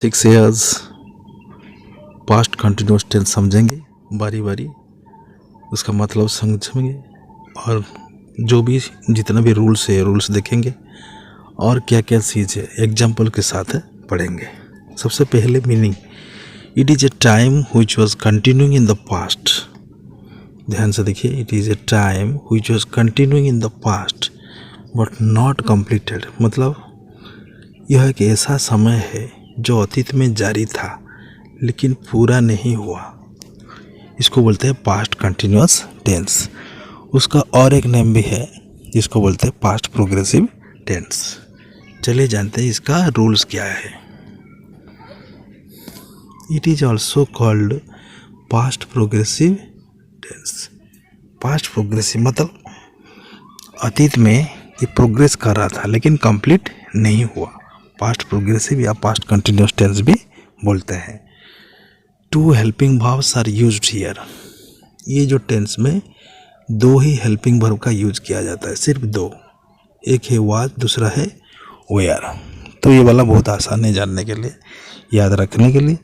6 years past continuous tense समझेंगे बारी बारी, उसका मतलब समझेंगे और जो भी जितना भी रूल्स है रूल्स देखेंगे और क्या क्या चीज़ है एग्जाम्पल के साथ पढ़ेंगे। सबसे पहले meaning, it is a time which was continuing in the past. ध्यान से देखिए, it is a time which was continuing in the past but not completed, मतलब यह एक ऐसा समय है जो अतीत में जारी था लेकिन पूरा नहीं हुआ। इसको बोलते हैं पास्ट कंटिन्यूअस टेंस। उसका और एक नेम भी है जिसको बोलते हैं पास्ट प्रोग्रेसिव टेंस। चलिए जानते हैं इसका रूल्स क्या है। It is also called past progressive tense. Past progressive मतलब अतीत में ये प्रोग्रेस कर रहा था लेकिन कंप्लीट नहीं हुआ। पास्ट प्रोग्रेसिव या पास्ट कंटिन्यूअस टेंस भी बोलते हैं। Two helping verbs are used here. ये जो टेंस में दो ही हेल्पिंग वर्ब का यूज किया जाता है, सिर्फ दो। एक है वाज, दूसरा है वेयर। तो ये वाला बहुत आसान है जानने के लिए, याद रखने के लिए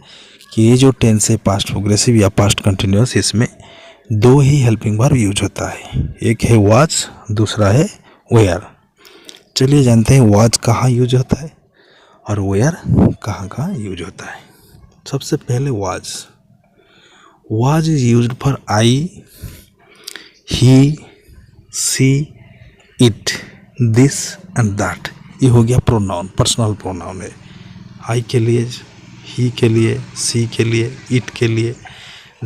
कि ये जो टेंस है पास्ट प्रोग्रेसिव या पास्ट कंटिन्यूअस, इसमें दो ही हेल्पिंग वर्ब यूज होता है। एक है वाज, दूसरा है वेयर। चलिए जानते हैं वाज कहाँ यूज होता है और वेयर कहाँ कहाँ यूज होता है। सबसे पहले was is used for I, he, she, it, this and that. ये हो गया प्रोनाउन, पर्सनल प्रोनाउन है। आई के लिए, ही के लिए, सी के लिए, इट के लिए,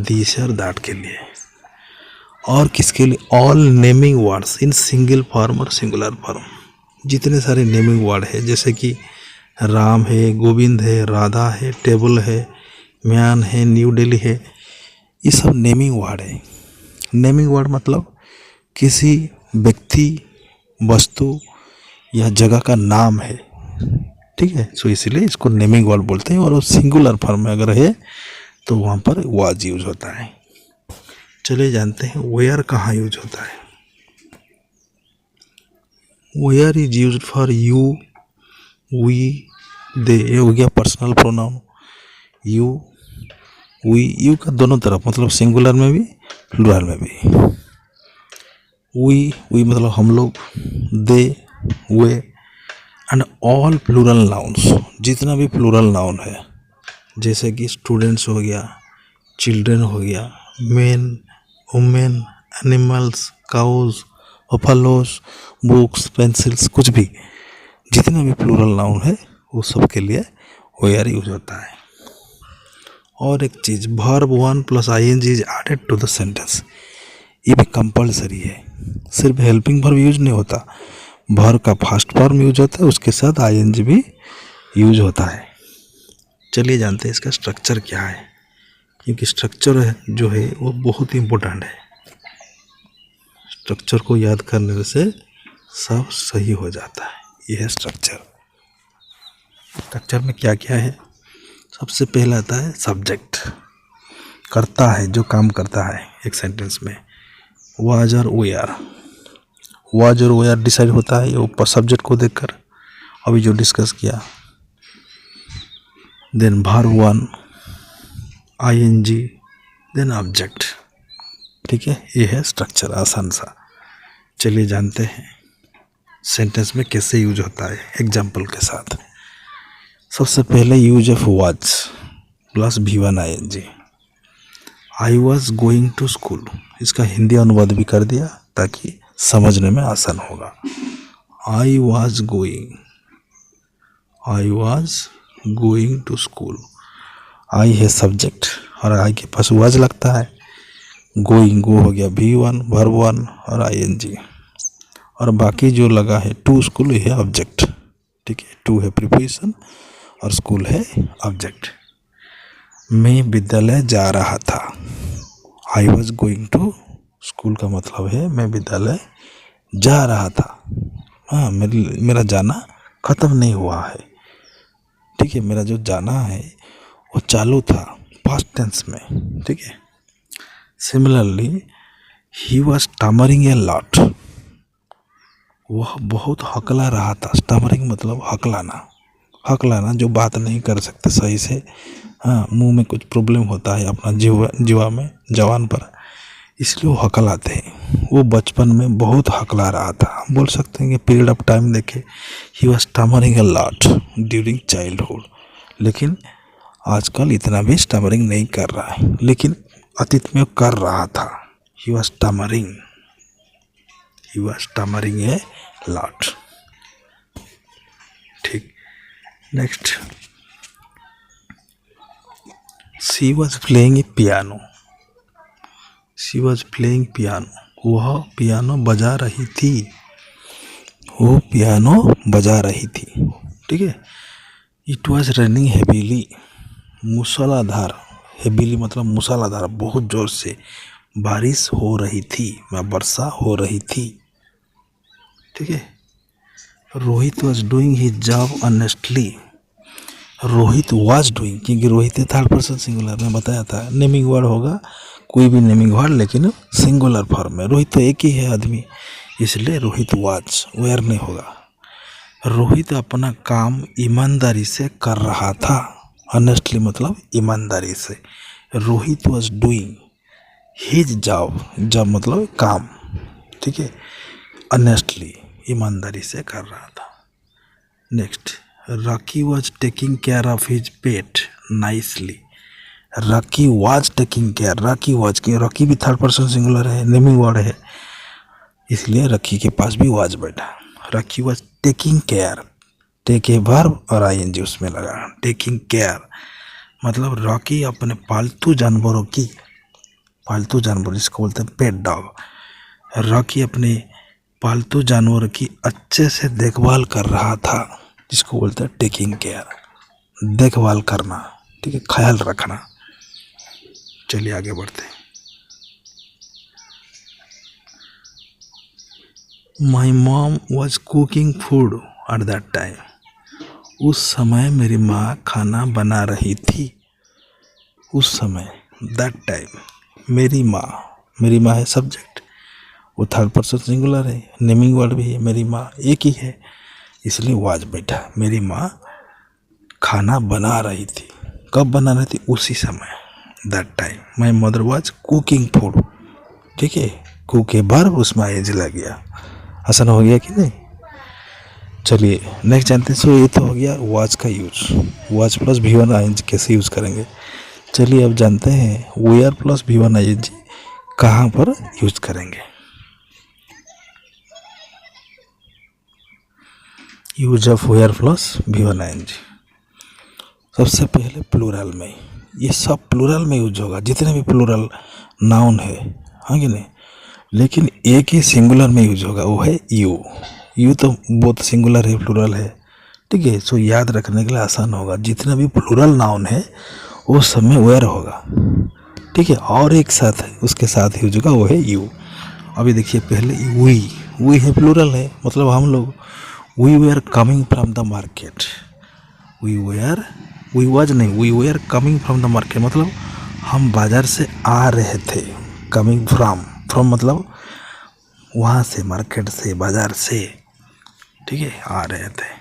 दिस और दैट के लिए। और किसके लिए? All naming words in single form और सिंगुलर फॉर्म। जितने सारे नेमिंग वर्ड है जैसे कि राम है, गोविंद है, राधा है, टेबल है, म्यान है, न्यू दिल्ली है, ये सब नेमिंग वर्ड है। नेमिंग वर्ड मतलब किसी व्यक्ति, वस्तु या जगह का नाम है, ठीक है। सो इसलिए इसको नेमिंग वर्ड बोलते हैं। और वो सिंगुलर फॉर्म में अगर है तो वहाँ पर वाज यूज होता है। चलिए जानते हैं वेयर कहाँ यूज होता है। Where is used for you, we, they. ये हो गया personal pronoun. You, we, you का दोनों तरफ मतलब सिंगुलर में भी प्लूरल में भी। वी मतलब हम लोग, दे, वे एंड ऑल प्लूरल नाउन्स। जितना भी प्लूरल नाउन है जैसे कि स्टूडेंट्स हो गया, चिल्ड्रन हो गया, men, women, animals, cows, buffaloes, books, pencils, कुछ भी जितना भी प्लूरल नाउन है वो सब के लिए वेयर यूज होता है। और एक चीज़, verb one plus ING is added to the sentence. ये भी कंपलसरी है, सिर्फ हेल्पिंग वर्ब यूज नहीं होता, वर्ब का फर्स्ट फॉर्म यूज होता है, उसके साथ आईएनजी भी यूज होता है। चलिए जानते हैं इसका स्ट्रक्चर क्या है, क्योंकि स्ट्रक्चर जो है वो बहुत इम्पोर्टेंट है। स्ट्रक्चर को याद करने से सब सही हो जाता है। यह है स्ट्रक्चर। स्ट्रक्चर में क्या क्या है? सबसे पहला आता है सब्जेक्ट, करता है, जो काम करता है एक सेंटेंस में। वाज और वेयर, वाज और वेयर डिसाइड होता है ऊपर सब्जेक्ट को देखकर, अभी जो डिस्कस किया। Then verb one, I N G, then object. ठीक है, ये है स्ट्रक्चर आसान सा। चलिए जानते हैं सेंटेंस में कैसे यूज होता है एग्जाम्पल के साथ। सबसे पहले use of was plus V1 I N G. I was going to school, इसका हिंदी अनुवाद भी कर दिया ताकि समझने में आसान होगा। I was going to school. I है सब्जेक्ट और आई के पास वाज लगता है। गोइंग, गो हो गया V1, वर्ब वन और आईएनजी, और बाकी जो लगा है टू स्कूल, ये है ऑब्जेक्ट। ठीक है, टू है प्रीपोजिशन और स्कूल है ऑब्जेक्ट। मैं विद्यालय जा रहा था। I was going to school का मतलब है मैं विद्यालय जा रहा था। हाँ, मेरा जाना खत्म नहीं हुआ है। ठीक है, मेरा जो जाना है वो चालू था पास्ट टेंस में। ठीक है। Similarly he was stammering a lot, वह बहुत हकला रहा था। स्टमरिंग मतलब हकलाना, हकलाना, जो बात नहीं कर सकते सही से, हाँ मुंह में कुछ प्रॉब्लम होता है अपना जीवा में जवान पर, इसलिए वो हकलाते हैं। वो बचपन में बहुत हकला रहा था, हम बोल सकते हैं कि पीरियड ऑफ टाइम देखे he was stammering a lot during childhood, लेकिन आजकल इतना भी स्टमरिंग नहीं कर रहा है, लेकिन अतीत में कर रहा था। He was stammering a lot. ठीक, next, she was playing a piano. She was playing piano, वह पियानो बजा रही थी, वो पियानो बजा रही थी। ठीक है। इट वॉज रनिंग हैवीली, मूसलाधार, हैवीली मतलब मूसलाधार, बहुत जोर से बारिश हो रही थी या वर्षा हो रही थी। ठीक है। Rohit was doing his job honestly. Rohit was doing, क्योंकि रोहित थर्ड पर्सन सिंगुलर में बताया था, नेमिंग वर्ड होगा कोई भी नेमिंग वर्ड, लेकिन सिंगुलर फॉर्म में। रोहित तो एक ही है आदमी, इसलिए रोहित वॉज, वेयर नहीं होगा। रोहित अपना काम ईमानदारी से कर रहा था। ऑनेस्टली मतलब ईमानदारी से। Rohit was doing his job, job मतलब काम, ठीक है, ऑनेस्टली ईमानदारी से कर रहा था। Next, Rocky was taking care of his pet nicely. Rocky was taking care, Rocky was की, रॉकी भी थर्ड पर्सन सिंगुलर है, नेमिंग वर्ड है, इसलिए रॉकी के पास भी वॉज बैठा। Rocky was taking care, take a verb और आईएनजी उसमें लगा। टेकिंग केयर मतलब रॉकी अपने पालतू जानवरों की, पालतू जानवर जिसको बोलते हैं पेट डॉग, रॉकी अपने पालतू जानवरों की अच्छे से देखभाल कर रहा था, जिसको बोलते हैं टेकिंग केयर, देखभाल करना, ठीक है, ख्याल रखना। चलिए आगे बढ़ते हैं। My mom was cooking food at that time. उस समय मेरी माँ खाना बना रही थी। उस समय, दैट टाइम, मेरी माँ है सब्जेक्ट, वो थर्ड पर्सन सिंगुलर है, नेमिंग वर्ड भी है, मेरी माँ एक ही है, इसलिए वाज बैठा। मेरी माँ खाना बना रही थी। कब बना रही थी? उसी समय, that time. My mother was cooking food, ठीक है, कुक के वर्ब उसमें आईएनजी लग गया। आसान हो गया कि नहीं? चलिए नेक्स्ट जानते हैं। सो ये तो हो गया वॉच का use, was plus V1 I N G कैसे यूज करेंगे। चलिए अब जानते हैं वेयर प्लस V1 आईएनजी कहाँ पर यूज करेंगे। Use of were plus V1 I N G, सबसे पहले प्लूरल में, ये सब प्लूरल में यूज होगा, जितने भी प्लूरल नाउन है, हाँ कि नहीं, लेकिन एक ही सिंगुलर में यूज होगा, वो है यू। यू तो बहुत सिंगुलर है, प्लूरल है, ठीक है। सो याद रखने के लिए आसान होगा, जितना भी प्लूरल नाउन है वो सब में वेयर होगा, ठीक है, और एक साथ उसके साथ यूज होगा, वो है यू। अभी देखिए पहले वी है, प्लूरल है, मतलब हम लोग, we were coming from the market, we were coming from the market, मतलब हम बाजार से आ रहे थे। कमिंग फ्रॉम मतलब वहाँ से, मार्केट से, बाजार से, ठीक है, आ रहे थे।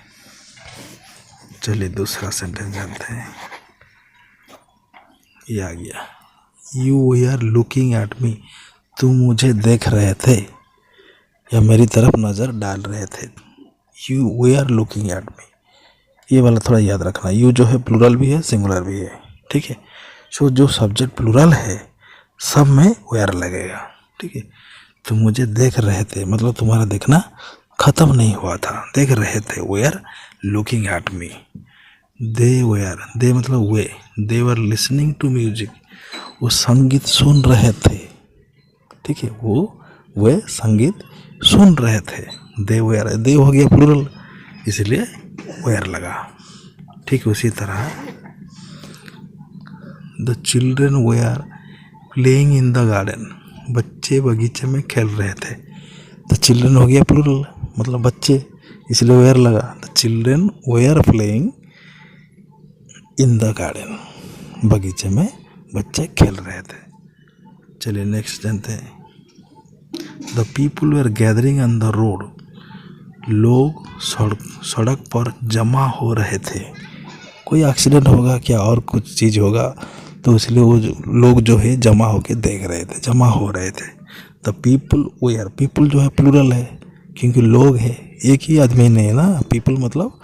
चलिए दूसरा सेंटेंस जानते हैं। ये आ गया, you were looking at me, तुम मुझे देख रहे थे या मेरी तरफ नज़र डाल रहे थे। You were looking at me, ये वाला थोड़ा याद रखना। यू जो है प्लूरल भी है, सिंगुलर भी है, ठीक है। सो जो सब्जेक्ट प्लूरल है सब में वेयर लगेगा, ठीक है। तुम मुझे देख रहे थे मतलब तुम्हारा देखना ख़त्म नहीं हुआ था, देख रहे थे, वेयर लुकिंग एट मी। दे मतलब वे, दे वर लिसनिंग टू म्यूजिक, वो संगीत सुन रहे थे, ठीक है, वे संगीत सुन रहे थे। दे हो गया प्लूरल, इसलिए वेयर लगा, ठीक है। उसी तरह the children were playing in the garden, बच्चे बगीचे में खेल रहे थे। द चिल्ड्रन हो गया प्लूरल, मतलब बच्चे, इसलिए वेयर लगा। The children were playing in the garden, बगीचे में बच्चे खेल रहे थे। चलिए नेक्स्ट जानते हैं। The people were gathering on the road, लोग सड़क पर जमा हो रहे थे। कोई एक्सीडेंट होगा क्या और कुछ चीज़ होगा तो इसलिए वो लोग जो है जमा होके देख रहे थे, जमा हो रहे थे। द पीपल वेयर, पीपल जो है प्लूरल है क्योंकि लोग है, एक ही आदमी नहीं है ना, पीपल मतलब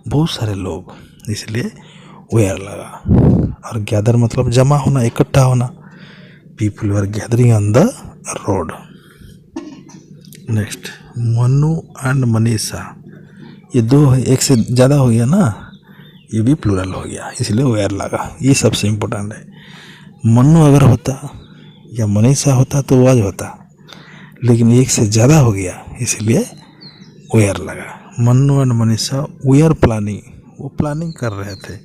बहुत सारे लोग, इसलिए वेयर लगा। और गैदर मतलब जमा होना, इकट्ठा होना। People were gathering on the road. Next, Manu and Manisha, ये दो है, एक से ज़्यादा हो गया ना, ये भी प्लूरल हो गया इसलिए वेयर लगा। ये सबसे इम्पोर्टेंट है। मनु अगर होता या मनीषा होता तो वाज होता, लेकिन एक से ज़्यादा हो गया इसलिए वेयर लगा। Manu and Manisha we are planning, वो प्लानिंग कर रहे थे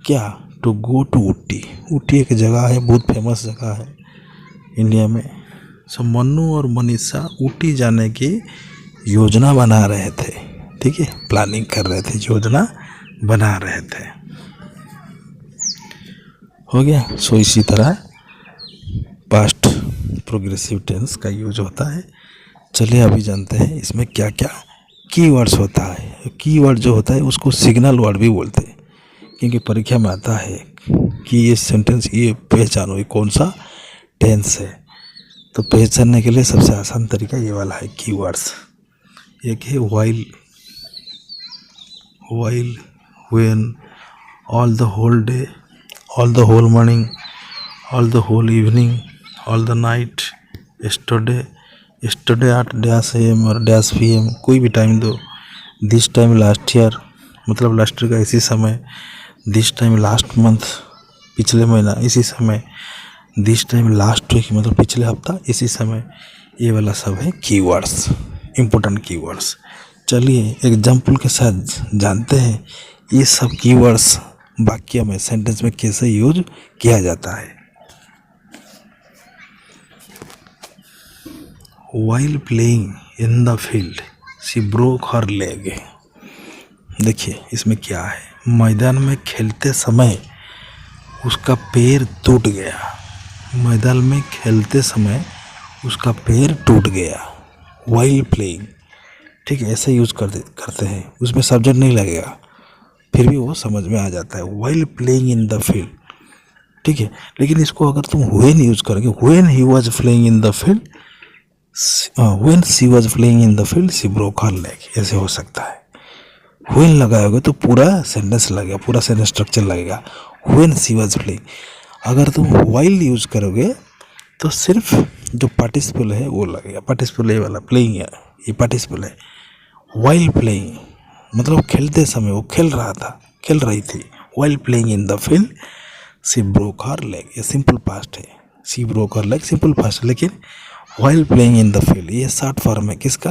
क्या, to go to Ooty. Ooty एक जगह है, बहुत फेमस जगह है इंडिया में। सो मन्नू और मनीषा ऊटी जाने की योजना बना रहे थे। ठीक है, प्लानिंग कर रहे थे, योजना बना रहे थे। हो गया। सो इसी तरह पास्ट प्रोग्रेसिव टेंस का यूज होता है। चलिए अभी जानते हैं इसमें क्या क्या कीवर्ड्स होता है। कीवर्ड जो होता है उसको सिग्नल वर्ड भी बोलते हैं, क्योंकि परीक्षा में आता है कि ये सेंटेंस, ये पहचानो ये कौन सा टेंस है। तो पहचानने के लिए सबसे आसान तरीका ये वाला है, कीवर्ड्स। एक है while, when, all the whole day, all the whole morning, all the whole evening, all the night, yesterday at dash AM और डैश PM, कोई भी टाइम दो। दिस टाइम लास्ट ईयर, मतलब लास्ट ईयर का इसी समय। दिस टाइम लास्ट मंथ, पिछले महीना इसी समय। दिस टाइम लास्ट वीक, मतलब पिछले हफ्ता इसी समय। ये वाला सब है कीवर्ड्स, इम्पोर्टेंट कीवर्ड्स। चलिए एग्जाम्पल के साथ जानते हैं ये सब कीवर्ड्स वाक्य में, सेंटेंस में कैसे यूज किया जाता है। While playing in the field, she broke her leg. देखिए इसमें क्या है, मैदान में खेलते समय उसका पैर टूट गया। मैदान में खेलते समय उसका पैर टूट गया। While playing, ठीक है, ऐसे यूज करते हैं, उसमें सब्जेक्ट नहीं लगेगा, फिर भी वो समझ में आ जाता है। While playing in the field, ठीक है। लेकिन इसको अगर तुम when यूज करोगे, when he was playing in the field, when she was playing in the field she broke her leg, ऐसे हो सकता है। when लगाओगे तो पूरा सेंटेंस लगेगा, पूरा सेंटेंस स्ट्रक्चर लगेगा। when she was playing, अगर तुम while यूज करोगे तो सिर्फ जो पार्टिसिपल है वो लगेगा। पार्टिसिपल ये वाला प्लेइंग है, ये पार्टिसिपल है। while playing मतलब खेलते समय, वो खेल रहा था, खेल रही थी। while playing in the field she broke her leg, ये सिंपल पास्ट है। she broke her leg simple past, लेकिन while playing in the field ये शॉर्ट फॉर्म है किसका,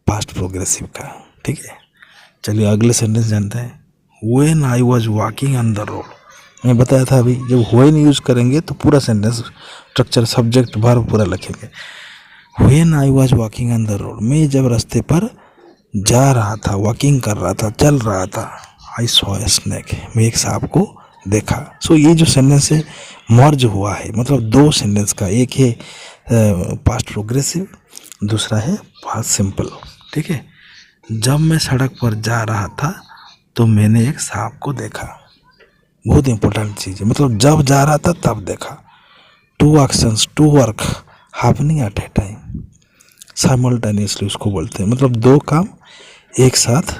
पास्ट प्रोग्रेसिव का। ठीक है, चलिए अगले सेंटेंस जानते हैं। when I was walking on the road, मैं बताया था अभी, जब when यूज करेंगे तो पूरा सेंटेंस स्ट्रक्चर, सब्जेक्ट, वर्ब पूरा लिखेंगे। when I was walking on the road, मैं जब रास्ते पर जा रहा था, वॉकिंग कर रहा था, चल रहा था। I saw a snake, मैं एक सांप को देखा। सो ये जो सेंटेंस है मर्ज हुआ है, मतलब दो सेंटेंस का, एक है पास्ट प्रोग्रेसिव, दूसरा है पास्ट सिंपल। ठीक है, जब मैं सड़क पर जा रहा था तो मैंने एक सांप को देखा। बहुत इंपॉर्टेंट चीज़ है, मतलब जब जा रहा था तब देखा। Two actions, two work happening at a time, simultaneously उसको बोलते हैं, मतलब दो काम एक साथ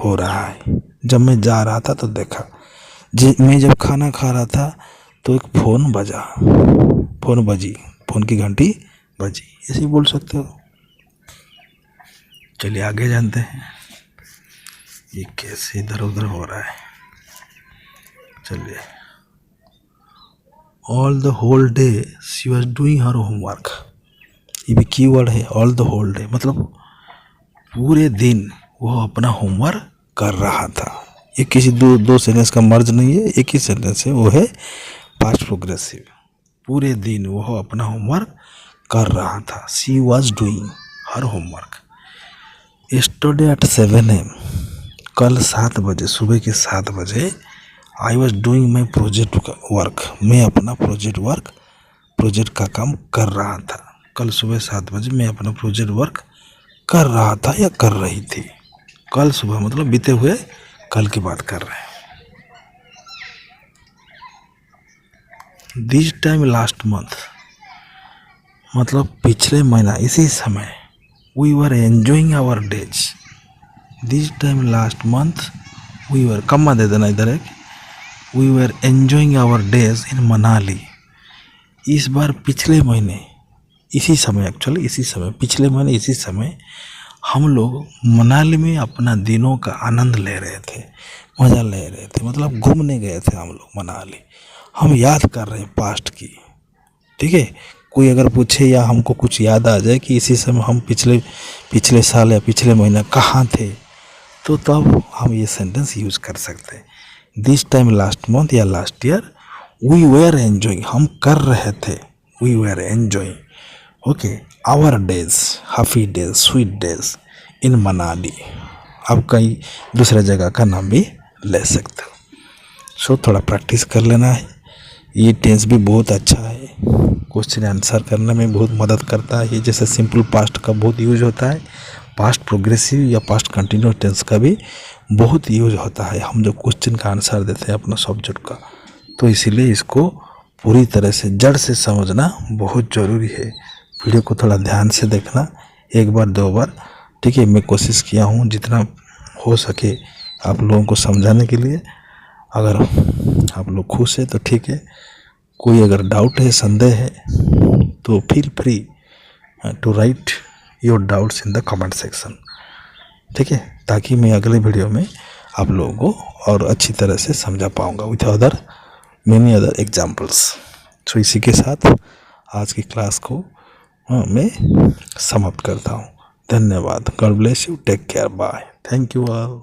हो रहा है। जब मैं जा रहा था तो देखा। मैं जब खाना खा रहा था तो एक फ़ोन बजा, फ़ोन बजी, फ़ोन की घंटी बजी, ऐसे ही बोल सकते हो। चलिए आगे जानते हैं ये कैसे इधर उधर हो रहा है। चलिए, all the whole day she was doing her homework, ये भी कीवर्ड है। ऑल द होल डे मतलब पूरे दिन वो अपना होमवर्क कर रहा था। ये किसी दो सेंटेंस का मर्ज नहीं है, एक ही सेंटेंस है, वो है पास्ट प्रोग्रेसिव। पूरे दिन वो अपना होमवर्क कर रहा था। She was doing her homework. yesterday at 7 AM, कल 7 बजे, सुबह के 7 बजे। I was doing my project work, मैं अपना प्रोजेक्ट का काम कर रहा था। कल सुबह 7 बजे मैं अपना प्रोजेक्ट वर्क कर रहा था या कर रही थी। कल सुबह मतलब बीते हुए कल की बात कर रहे हैं। दिस टाइम लास्ट मंथ मतलब पिछले महीना इसी समय we were enjoying our days. This time last month we were, comma दे देना इधर एक, we were enjoying our days in Manali. इस बार पिछले महीने इसी समय, एक्चुअली इसी समय, पिछले महीने इसी समय हम लोग मनाली में अपना दिनों का आनंद ले रहे थे, मज़ा ले रहे थे, मतलब घूमने गए थे हम लोग मनाली। हम याद कर रहे हैं पास्ट की, ठीक है। कोई अगर पूछे या हमको कुछ याद आ जाए कि इसी समय हम पिछले साल या पिछले महीना कहाँ थे, तो तब हम ये सेंटेंस यूज़ कर सकते हैं। दिस टाइम लास्ट मंथ या last year we were enjoying, हम कर रहे थे, we were enjoying, okay, our days, happy days, sweet days in Manali. आप कई दूसरे जगह का नाम भी ले सकते हो। सो थोड़ा प्रैक्टिस कर लेना है। ये टेंस भी बहुत अच्छा है, क्वेश्चन आंसर करने में बहुत मदद करता है। ये जैसे सिंपल पास्ट का बहुत यूज होता है, पास्ट प्रोग्रेसिव या पास्ट कंटिन्यूस टेंस का भी बहुत यूज होता है हम जो क्वेश्चन का आंसर देते हैं अपना सब्जेक्ट का। तो इसीलिए इसको पूरी तरह से जड़ से समझना बहुत ज़रूरी है। वीडियो को थोड़ा ध्यान से देखना, एक बार दो बार, ठीक है। मैं कोशिश किया हूँ जितना हो सके आप लोगों को समझाने के लिए। अगर आप लोग खुश है तो ठीक है, कोई अगर डाउट है, संदेह है, तो feel free to write your doubts in the comment section, ठीक है, ताकि मैं अगले वीडियो में आप लोगों को और अच्छी तरह से समझा पाऊँगा विथ मेनी अदर एग्जाम्पल्स। सो इसी के साथ आज की क्लास को मैं समाप्त करता हूँ। धन्यवाद। God bless you, take care, bye, thank you all.